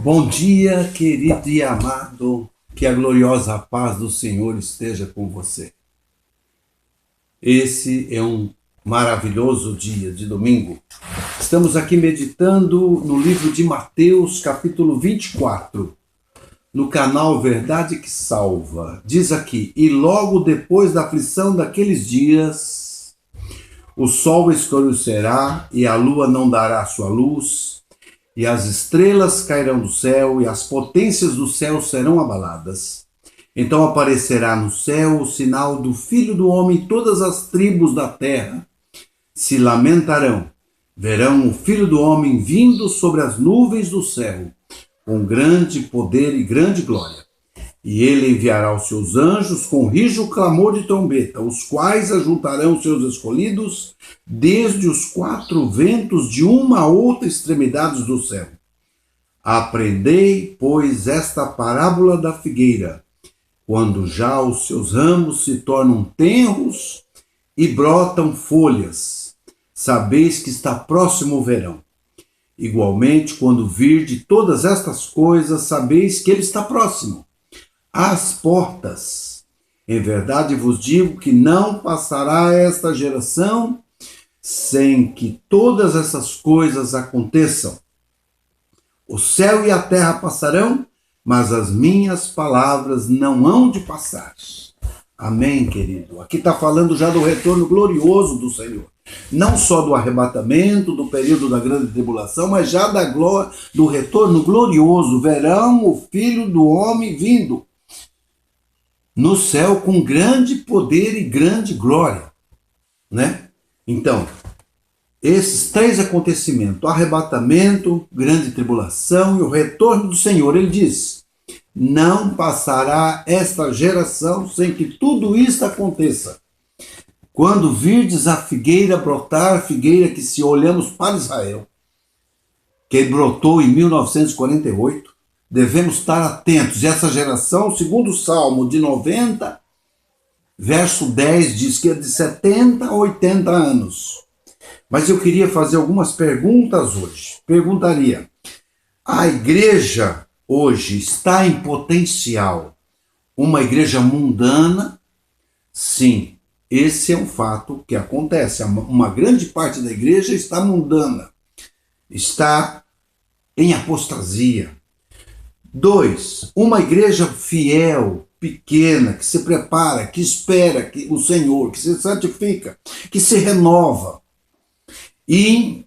Bom dia, querido e amado, que a gloriosa paz do Senhor esteja com você. Esse é um maravilhoso dia de domingo. Estamos aqui meditando no livro de Mateus, capítulo 24, no canal Verdade que Salva. Diz aqui: E logo depois da aflição daqueles dias, o sol escurecerá e a lua não dará sua luz, e as estrelas cairão do céu, e as potências do céu serão abaladas. Então aparecerá no céu o sinal do Filho do Homem, e todas as tribos da terra se lamentarão. Verão o Filho do Homem vindo sobre as nuvens do céu, com grande poder e grande glória. E ele enviará os seus anjos com rijo clamor de trombeta, os quais ajuntarão seus escolhidos desde os quatro ventos de uma a outra extremidade do céu. Aprendei, pois, esta parábola da figueira. Quando já os seus ramos se tornam tenros e brotam folhas, sabeis que está próximo o verão. Igualmente, quando virde todas estas coisas, sabeis que ele está próximo às portas. Em verdade vos digo que não passará esta geração sem que todas essas coisas aconteçam. O céu e a terra passarão, mas as minhas palavras não hão de passar. Amém, querido? Aqui está falando já do retorno glorioso do Senhor. Não só do arrebatamento, do período da grande tribulação, mas já da glória, do retorno glorioso. Verão o Filho do Homem vindo no céu com grande poder e grande glória, né? Então, esses três acontecimentos, arrebatamento, grande tribulação e o retorno do Senhor, ele diz: não passará esta geração sem que tudo isto aconteça. Quando virdes a figueira brotar, figueira que, se olhamos para Israel, que brotou em 1948, devemos estar atentos. E essa geração, segundo o Salmo de 90, verso 10, diz que é de 70 a 80 anos. Mas eu queria fazer algumas perguntas hoje. Perguntaria: a igreja hoje está em potencial uma igreja mundana? Sim, esse é um fato que acontece. Uma grande parte da igreja está mundana, está em apostasia. 2, uma igreja fiel, pequena, que se prepara, que espera que o Senhor, que se santifica, que se renova e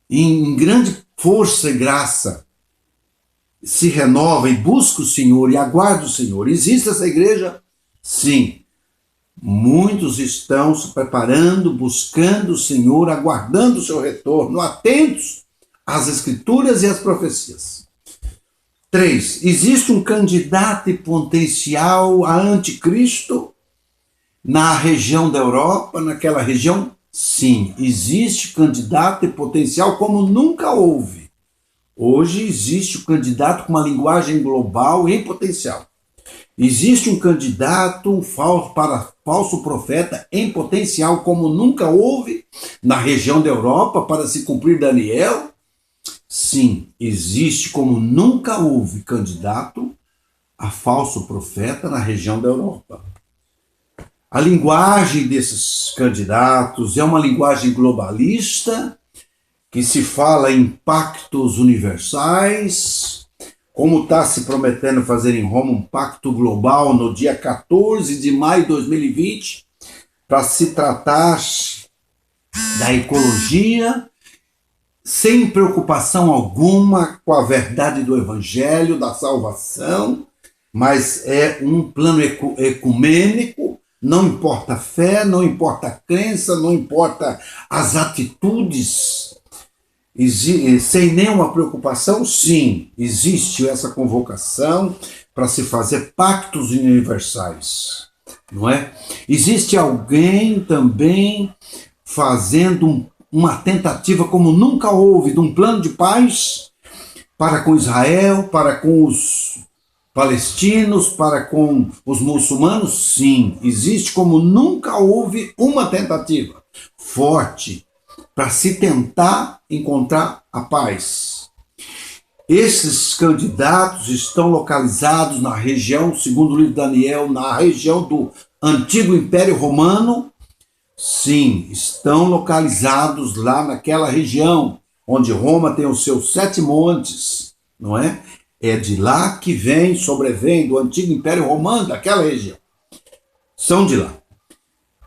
em grande força e graça se renova e busca o Senhor e aguarda o Senhor. Existe essa igreja? Sim. Muitos estão se preparando, buscando o Senhor, aguardando o seu retorno, atentos às Escrituras e às profecias. 3, existe um candidato potencial a anticristo na região da Europa, naquela região? Sim, existe candidato potencial como nunca houve. Hoje existe o candidato com uma linguagem global em potencial. Existe um candidato para falso profeta em potencial como nunca houve na região da Europa para se cumprir Daniel? Sim, existe como nunca houve candidato a falso profeta na região da Europa. A linguagem desses candidatos é uma linguagem globalista, que se fala em pactos universais, como está se prometendo fazer em Roma um pacto global no dia 14 de maio de 2020, para se tratar da ecologia, sem preocupação alguma com a verdade do Evangelho, da salvação, mas é um plano ecumênico. Não importa a fé, não importa a crença, não importa as atitudes, sem nenhuma preocupação. Sim, existe essa convocação para se fazer pactos universais, não é? Existe alguém também fazendo uma tentativa como nunca houve de um plano de paz para com Israel, para com os palestinos, para com os muçulmanos? Sim, existe como nunca houve uma tentativa forte para se tentar encontrar a paz. Esses candidatos estão localizados na região, segundo o livro de Daniel, na região do antigo Império Romano. Sim, estão localizados lá naquela região, onde Roma tem os seus 7 montes, não é? É de lá que sobrevém do antigo Império Romano, daquela região. São de lá.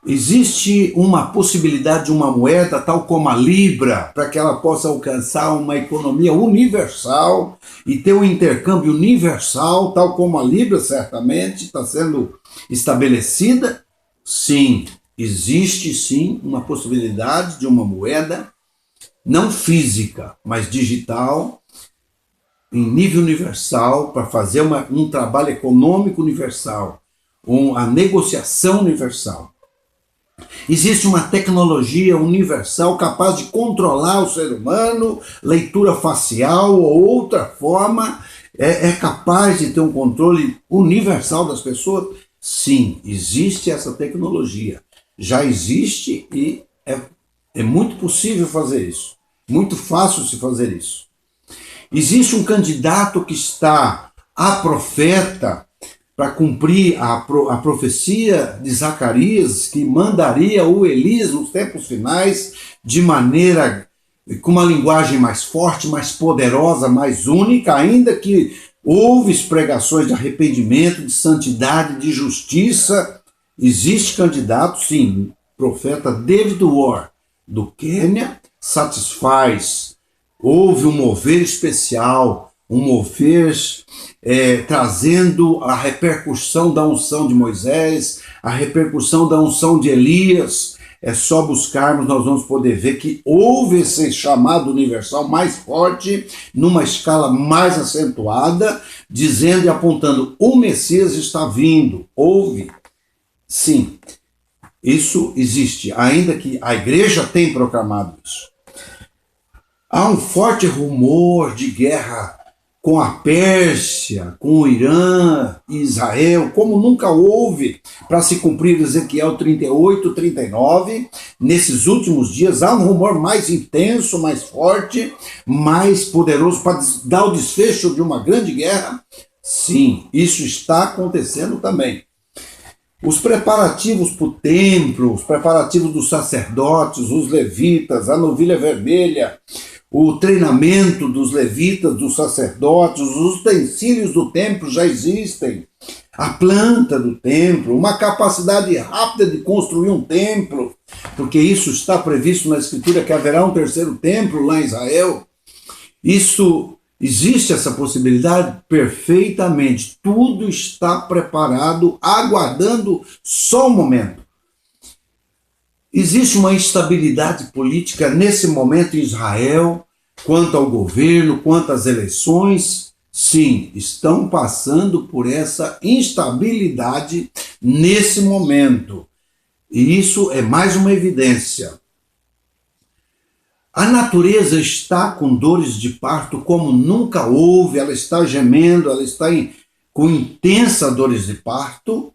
Existe uma possibilidade de uma moeda tal como a Libra, para que ela possa alcançar uma economia universal e ter um intercâmbio universal, tal como a Libra certamente está sendo estabelecida? Sim, existe sim uma possibilidade de uma moeda não física, mas digital, em nível universal, para fazer um trabalho econômico universal, a negociação universal. Existe uma tecnologia universal capaz de controlar o ser humano, leitura facial ou outra forma, é capaz de ter um controle universal das pessoas? Sim, existe essa tecnologia. Já existe e é muito possível fazer isso. Muito fácil se fazer isso. Existe um candidato que está a profeta para cumprir a profecia de Zacarias, que mandaria o Elias nos tempos finais de maneira, com uma linguagem mais forte, mais poderosa, mais única, ainda que houve pregações de arrependimento, de santidade, de justiça. Existe candidato, sim, o profeta David Ward, do Quênia, satisfaz. Houve um mover especial, um mover trazendo a repercussão da unção de Moisés, a repercussão da unção de Elias. É só buscarmos, nós vamos poder ver que houve esse chamado universal mais forte, numa escala mais acentuada, dizendo e apontando, o Messias está vindo. Houve, sim, isso existe, ainda que a igreja tenha proclamado isso. Há um forte rumor de guerra com a Pérsia, com o Irã e Israel, como nunca houve, para se cumprir Ezequiel 38, 39. Nesses últimos dias há um rumor mais intenso, mais forte, mais poderoso para dar o desfecho de uma grande guerra. Sim, isso está acontecendo também. Os preparativos para o templo, os preparativos dos sacerdotes, os levitas, a novilha vermelha, o treinamento dos levitas, dos sacerdotes, os utensílios do templo já existem. A planta do templo, uma capacidade rápida de construir um templo, porque isso está previsto na Escritura que haverá um terceiro templo lá em Israel. Isso existe, essa possibilidade perfeitamente. Tudo está preparado, aguardando só um momento. Existe uma instabilidade política nesse momento em Israel, quanto ao governo, quanto às eleições. Sim, estão passando por essa instabilidade nesse momento. E isso é mais uma evidência. A natureza está com dores de parto como nunca houve, ela está gemendo, ela está com intensa dores de parto.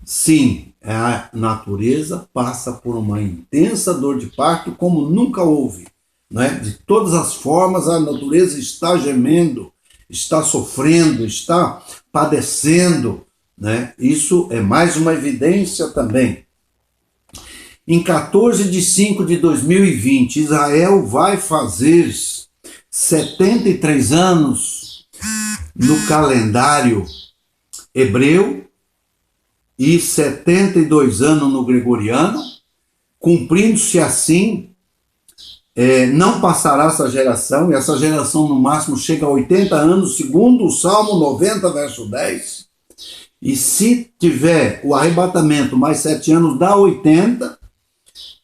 Sim, a natureza passa por uma intensa dor de parto como nunca houve. Né? De todas as formas, a natureza está gemendo, está sofrendo, está padecendo. Né? Isso é mais uma evidência também. Em 14 de 5 de 2020, Israel vai fazer 73 anos no calendário hebreu e 72 anos no gregoriano, cumprindo-se assim, não passará essa geração, e essa geração no máximo chega a 80 anos, segundo o Salmo 90, verso 10, e se tiver o arrebatamento mais 7 anos, dá 80,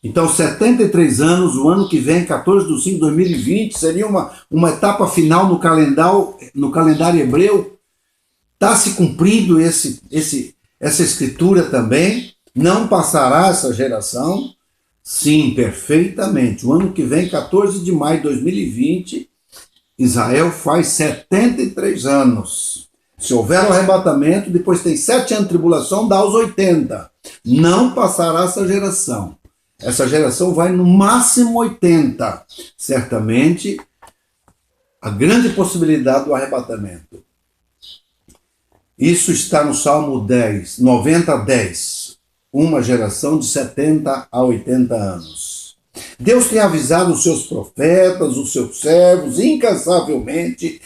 então 73 anos, o ano que vem, 14 de 5 de 2020, seria uma etapa final no calendário hebreu. Está se cumprindo essa escritura também, não passará essa geração. Sim, perfeitamente. O ano que vem, 14 de maio de 2020, Israel faz 73 anos. Se houver o arrebatamento, depois tem 7 anos de tribulação, dá os 80. Não passará essa geração. Essa geração vai no máximo 80. Certamente, a grande possibilidade do arrebatamento. Isso está no Salmo 10, 90 a 10. Uma geração de 70 a 80 anos. Deus tem avisado os seus profetas, os seus servos, incansavelmente,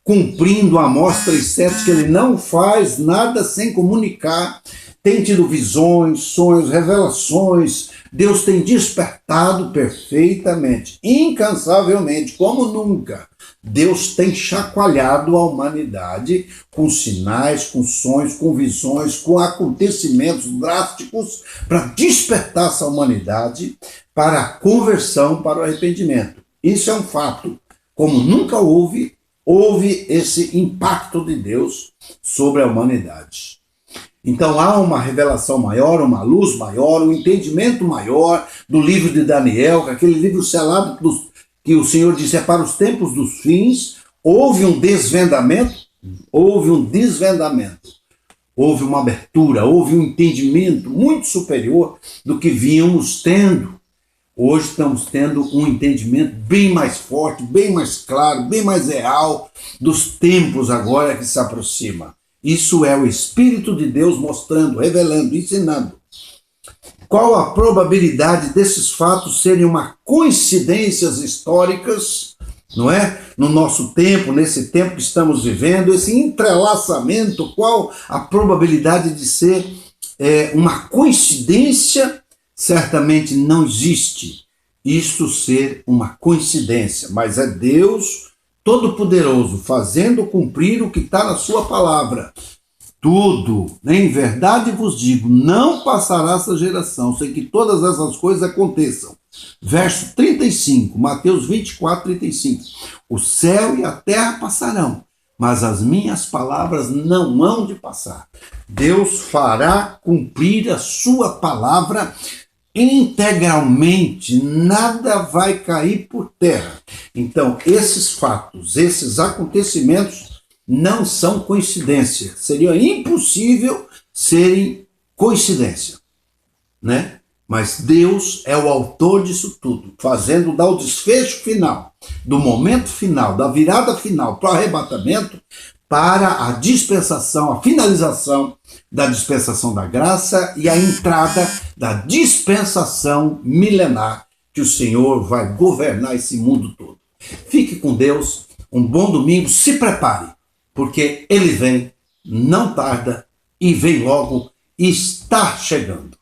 cumprindo Amós 3,7, que ele não faz nada sem comunicar. Tem tido visões, sonhos, revelações. Deus tem despertado perfeitamente, incansavelmente, como nunca. Deus tem chacoalhado a humanidade com sinais, com sonhos, com visões, com acontecimentos drásticos para despertar essa humanidade para a conversão, para o arrependimento. Isso é um fato. Como nunca houve esse impacto de Deus sobre a humanidade. Então há uma revelação maior, uma luz maior, um entendimento maior do livro de Daniel, aquele livro selado que o Senhor disse é para os tempos dos fins. Houve um desvendamento, houve uma abertura, houve um entendimento muito superior do que vínhamos tendo. Hoje estamos tendo um entendimento bem mais forte, bem mais claro, bem mais real dos tempos agora que se aproxima. Isso é o Espírito de Deus mostrando, revelando, ensinando. Qual a probabilidade desses fatos serem uma coincidências históricas, não é? No nosso tempo, nesse tempo que estamos vivendo, esse entrelaçamento, qual a probabilidade de ser uma coincidência? Certamente não existe isso ser uma coincidência, mas é Deus Todo-Poderoso fazendo cumprir o que está na sua palavra. Tudo, em verdade vos digo, não passará essa geração sem que todas essas coisas aconteçam. Verso 35, Mateus 24, 35. O céu e a terra passarão, mas as minhas palavras não hão de passar. Deus fará cumprir a sua palavra integralmente, nada vai cair por terra. Então, esses fatos, esses acontecimentos não são coincidência. Seria impossível serem coincidência, né? Mas Deus é o autor disso tudo, fazendo dar o desfecho final, do momento final, da virada final para o arrebatamento, para a dispensação, a finalização da dispensação da graça e a entrada da dispensação milenar, que o Senhor vai governar esse mundo todo. Fique com Deus, um bom domingo, se prepare, porque Ele vem, não tarda, e vem logo, e está chegando.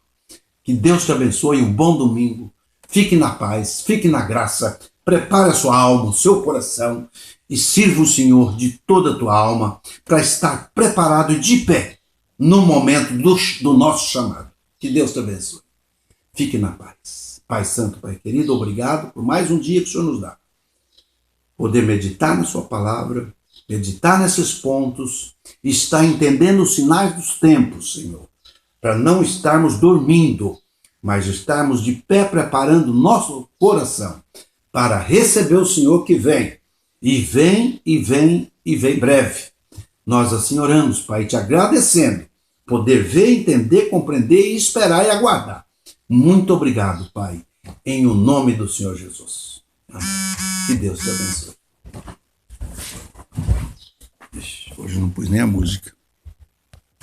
Que Deus te abençoe, um bom domingo, fique na paz, fique na graça, prepare a sua alma, o seu coração, e sirva o Senhor de toda a tua alma, para estar preparado e de pé, no momento do nosso chamado. Que Deus te abençoe. Fique na paz. Pai Santo, Pai querido, obrigado por mais um dia que o Senhor nos dá. Poder meditar na sua palavra, meditar nesses pontos, e estar entendendo os sinais dos tempos, Senhor, para não estarmos dormindo, mas estarmos de pé preparando nosso coração para receber o Senhor que vem. E vem, e vem, e vem breve. Nós assim oramos, Pai, te agradecendo, poder ver, entender, compreender e esperar e aguardar. Muito obrigado, Pai, em o nome do Senhor Jesus. Amém. Que Deus te abençoe. Hoje eu não pus nem a música.